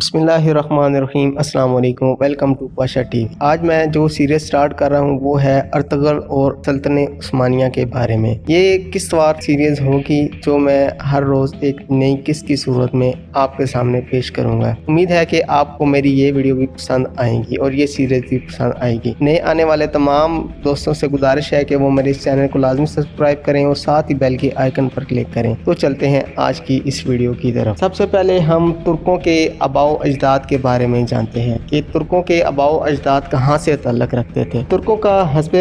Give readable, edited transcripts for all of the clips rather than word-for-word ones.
بسم اللہ الرحمن الرحیم۔ السلام علیکم، welcome to Pasha T V. آج میں جو سیریز سٹارٹ کر رہا ہوں وہ ہے ارطغرل اور سلطنت عثمانیہ کے بارے میں۔ یہ قسط وار سیریز ہوگی جو میں ہر روز ایک نئی قسط کی صورت میں آپ کے سامنے پیش کروں گا۔ امید ہے کہ آپ کو میری یہ ویڈیو بھی پسند آئے گی اور یہ سیریز بھی پسند آئے گی۔ نئے آنے والے تمام دوستوں سے گزارش ہے کہ وہ میرے اس چینل کو لازمی سبسکرائب کریں اور ساتھ ہی بیل کے آئیکن پر کلک کریں۔ تو چلتے ہیں آج کی اس ویڈیو کی طرف۔ سب سے پہلے ہم ترکوں کے آباء و اجداد کے بارے میں جانتے ہیں کہ ترکوں کے آباء و اجداد کہاں سے تعلق رکھتے تھے۔ ترکوں کا حسب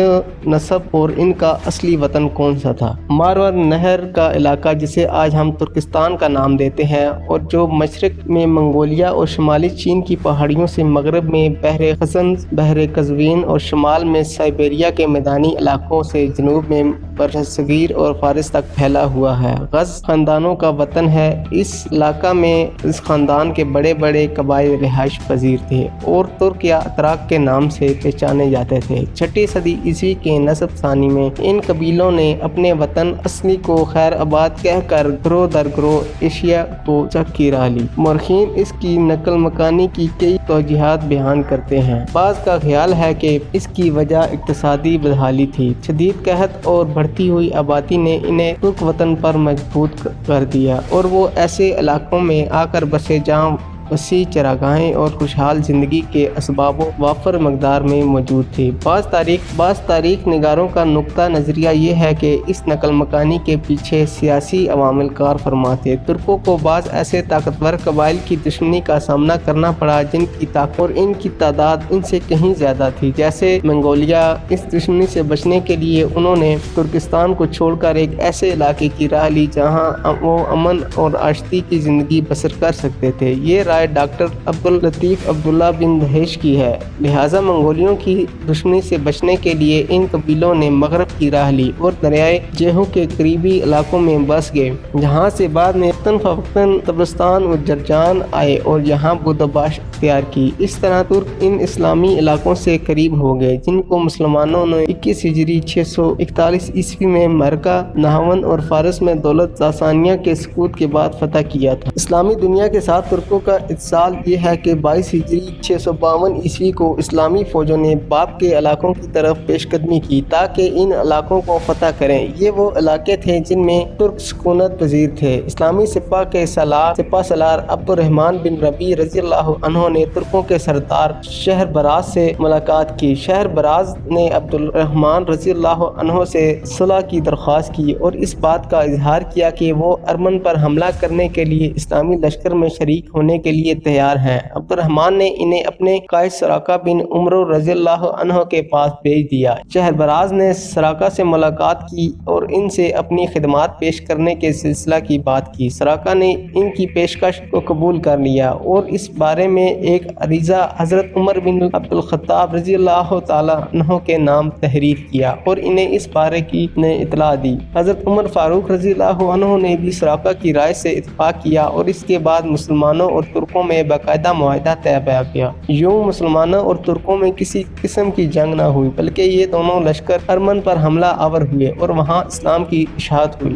نسب اور ان کا اصلی وطن کون سا تھا؟ مارور نہر کا علاقہ جسے آج ہم ترکستان کا نام دیتے ہیں اور جو مشرق میں منگولیا اور شمالی چین کی پہاڑیوں سے مغرب میں بحر خزنز، بحر قزوین اور شمال میں سائبیریا کے میدانی علاقوں سے جنوب میں برصغیر اور فارس تک پھیلا ہوا ہے۔ غز خاندانوں کا وطن ہے۔ اس علاقہ میں اس خاندان کے بڑے بڑے قبائل رہائش پذیر تھے اور ترک یا اتراک کے نام سے پہچانے جاتے تھے۔ چھٹی صدی عیسوی کے نصب ثانی میں ان قبیلوں نے اپنے وطن اصلی کو خیر آباد کہہ کر گروہ در گروہ ایشیا کو چک کی راہ لی۔ مورخین اس کی نقل مکانی کی کئی توجیہات بیان کرتے ہیں۔ بعض کا خیال ہے کہ اس کی وجہ اقتصادی بدحالی تھی۔ شدید قحط اور بڑھتی ہوئی آبادی نے انہیں ترک وطن پر مجبور کر دیا اور وہ ایسے علاقوں میں آ کر بسے جہاں وسیع چراگاہیں اور خوشحال زندگی کے اسباب وافر مقدار میں موجود تھے۔ بعض تاریخ نگاروں کا نقطہ نظریہ یہ ہے کہ اس نقل مکانی کے پیچھے سیاسی عوامل کار فرما تھے۔ ترکوں کو بعض ایسے طاقتور قبائل کی دشمنی کا سامنا کرنا پڑا جن کی طاقت اور ان کی تعداد ان سے کہیں زیادہ تھی، جیسے منگولیا۔ اس دشمنی سے بچنے کے لیے انہوں نے ترکستان کو چھوڑ کر ایک ایسے علاقے کی راہ لی جہاں وہ امن اور آشتی کی زندگی بسر کر سکتے تھے۔ یہ رائے ڈاکٹر عبداللطیف عبداللہ بن دہیش کی ہے۔ لہٰذا منگولیوں کی دشمنی سے بچنے کے لیے ان قبیلوں نے مغرب کی راہ لی اور دریائے جیہو کے قریبی علاقوں میں بس گئے، جہاں سے بعد میں وقتاً فوقتاً طبرستان و جرجان آئے اور یہاں بدوباش اختیار کی۔ اس طرح ترک ان اسلامی علاقوں سے قریب ہو گئے جن کو مسلمانوں نے 21 ہجری 641 عیسوی میں مرکہ، نہاون اور فارس میں دولت ساسانیہ کے سقوط کے بعد فتح کیا تھا۔ اسلامی دنیا کے ساتھ ترکوں کا اتصال یہ ہے کہ 22 ہجری 652 عیسوی کو اسلامی فوجوں نے باب کے علاقوں کی طرف پیش قدمی کی تاکہ ان علاقوں کو فتح کریں۔ یہ وہ علاقے تھے جن میں ترک سکونت پذیر تھے۔ اسلامی سپاہ کے سپہ سالار عبد الرحمن بن ربیع رضی اللہ عنہ نے ترکوں کے سردار شہر براز سے ملاقات کی۔ شہر براز نے عبد الرحمن رضی اللہ عنہ سے صلح کی درخواست کی اور اس بات کا اظہار کیا کہ وہ ارمن پر حملہ کرنے کے لیے اسلامی لشکر میں شریک ہونے کے لیے تیار ہیں۔ عبد الرحمن نے انہیں اپنے قائد سراقہ بن عمرو رضی اللہ عنہ کے پاس بھیج دیا۔ شہر براز نے سراقہ سے ملاقات کی اور ان سے اپنی خدمات پیش کرنے کے سلسلہ کی بات کی۔ سراقہ نے ان کی پیشکش کو قبول کر لیا اور اس بارے میں ایک عریضہ حضرت عمر بن عبد الخطاب رضی اللہ تعالی عنہ کے نام تحریر کیا اور انہیں اس بارے کی اطلاع دی۔ حضرت عمر فاروق رضی اللہ عنہ نے بھی سراقہ کی رائے سے اتفاق کیا اور اس کے بعد مسلمانوں اور ترکوں میں باقاعدہ معاہدہ طے کیا۔ یوں مسلمانوں اور ترکوں میں کسی قسم کی جنگ نہ ہوئی بلکہ یہ دونوں لشکر ارمن پر حملہ آور ہوئے اور وہاں اسلام کی اشاعت ہوئی۔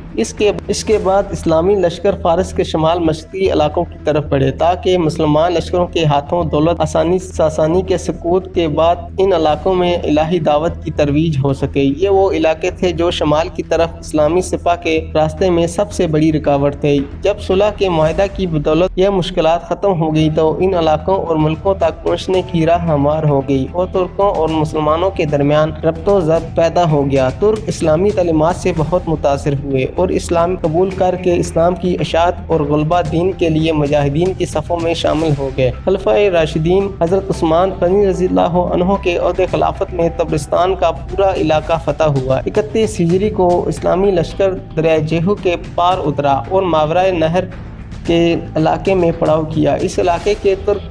اس کے بعد اسلامی لشکر فارس کے شمال مشرقی علاقوں کی طرف بڑھے تاکہ مسلمان لشکروں کے ہاتھوں دولت ساسانی کے سقوط کے بعد ان علاقوں میں الہی دعوت کی ترویج ہو سکے۔ یہ وہ علاقے تھے جو شمال کی طرف اسلامی سپاہ کے راستے میں سب سے بڑی رکاوٹ تھے۔ جب صلح کے معاہدہ کی بدولت یہ مشکلات ختم ہو گئی تو ان علاقوں اور ملکوں تک پہنچنے کی راہ ہموار ہو گئی اور ترکوں اور مسلمانوں کے درمیان ربط و ضبط پیدا ہو گیا۔ ترک اسلامی تعلیمات سے بہت متاثر ہوئے اور اسلام قبول کر کے اسلام کی اشاعت اور غلبہ دین کے لیے مجاہدین کی صفوں میں شامل ہو گئے۔ خلفائے راشدین حضرت عثمان غنی رضی اللہ عنہ کے عہد خلافت میں طبرستان کا پورا علاقہ فتح ہوا۔ 31 ہجری کو اسلامی لشکر دریائے جیہو کے پار اترا اور ماورائے نہر کے علاقے میں پڑاؤ کیا۔ اس علاقے کے ترک